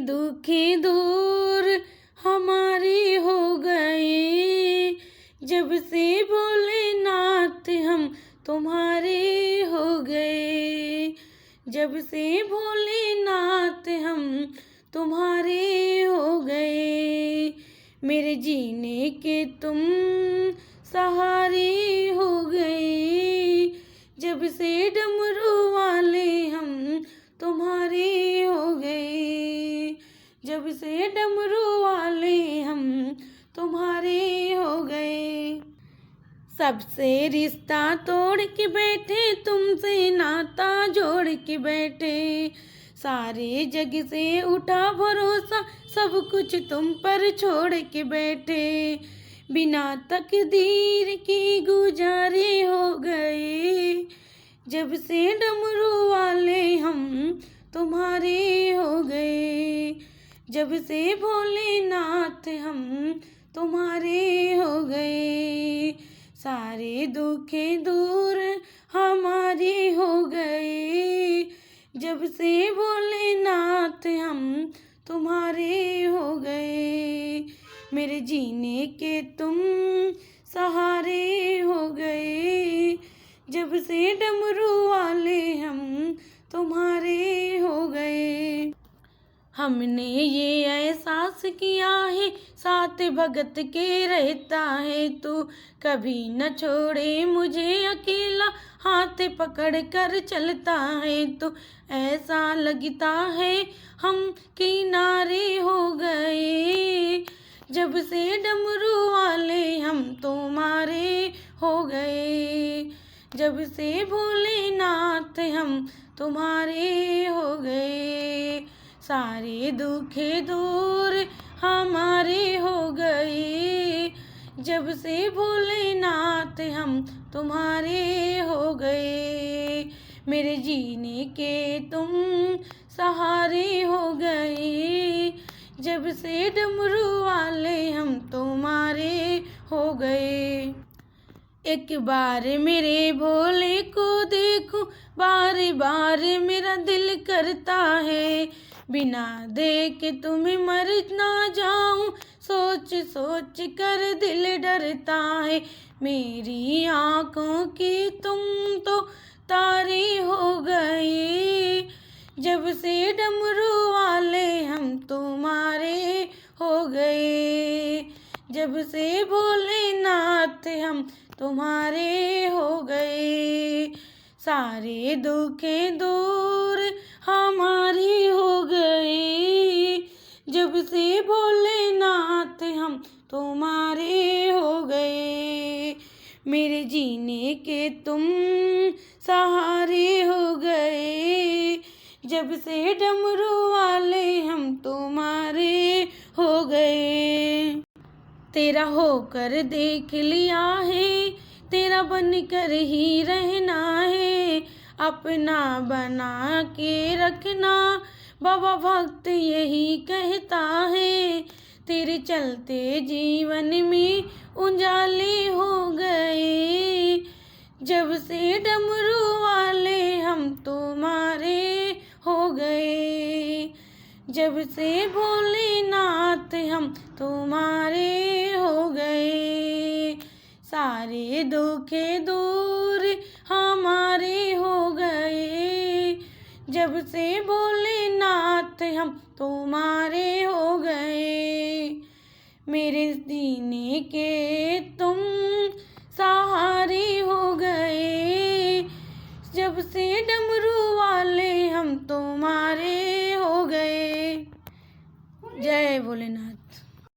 दुखी दूर हमारे हो गए, जब से भोलेनाथ हम तुम्हारे हो गए, जब से भोलेनाथ हम तुम्हारे हो गए। मेरे जीने के तुम सहारे हो गए, जब से डमरू वाले हम तुम्हारे हो गए, जब से डमरू वाले हम तुम्हारे हो गए। सबसे रिश्ता तोड़ के बैठे, तुमसे नाता जोड़ के बैठे, सारे जग से उठा भरोसा, सब कुछ तुम पर छोड़ के बैठे। बिना तकदीर की गुजारे हो गए, जब से डमरू वाले हम तुम्हारे हो गए, जब से भोलेनाथ हम तुम्हारे हो गए। सारे दुखे दूर हमारे हो गए, जब से भोलेनाथ हम तुम्हारे हो गए। मेरे जीने के तुम सहारे हो गए, जब से डमरू वाले हम तुम्हारे हो गए। हमने ये एहसास किया है, साथ भगत के रहता है तू, कभी न छोड़े मुझे अकेला, हाथ पकड़ कर चलता है तो। ऐसा लगता है हम किनारे हो गए, जब से डमरू वाले हम तुम्हारे हो गए, जब से भोलेनाथ हम तुम्हारे हो गए। सारे दुखे दूर हमारे हो गए, जब से भोलेनाथ हम तुम्हारे हो गए। मेरे जीने के तुम सहारे हो गए, जब से डमरू वाले हम तुम्हारे हो गए। एक बार मेरे भोले को देखूं, बार बार मेरा दिल करता है, बिना देखे तुम्हें मर ना जाऊं, सोच सोच कर दिल डरता है। मेरी आँखों की तुम तो तारे हो गए, जब से डमरू वाले हम तुम्हारे हो गए, जब से भोलेनाथ हम तुम्हारे हो गए। सारे दुखे दूर हमारे हो गए, जब से भोलेनाथ हम तुम्हारे हो गए। मेरे जीने के तुम सहारे हो गए, जब से डमरू वाले हम तुम्हारे हो गए। तेरा होकर देख लिया है, तेरा बनकर ही रहना है, अपना बना के रखना, बाबा भक्त यही कहता है। तेरे चलते जीवन में उजाले हो गए, जब से डमरू वाले हम तुम्हारे हो गए, जब से भोलेनाथ हम तुम्हारे हो गए। सारे दुखे दूर हमारे हो गए, जब से भोलेनाथ हम तुम्हारे हो गए। मेरे जीने के तुम सहारे हो गए, जब से डमरू वाले हम तुम्हारे हो गए। जय भोलेनाथ।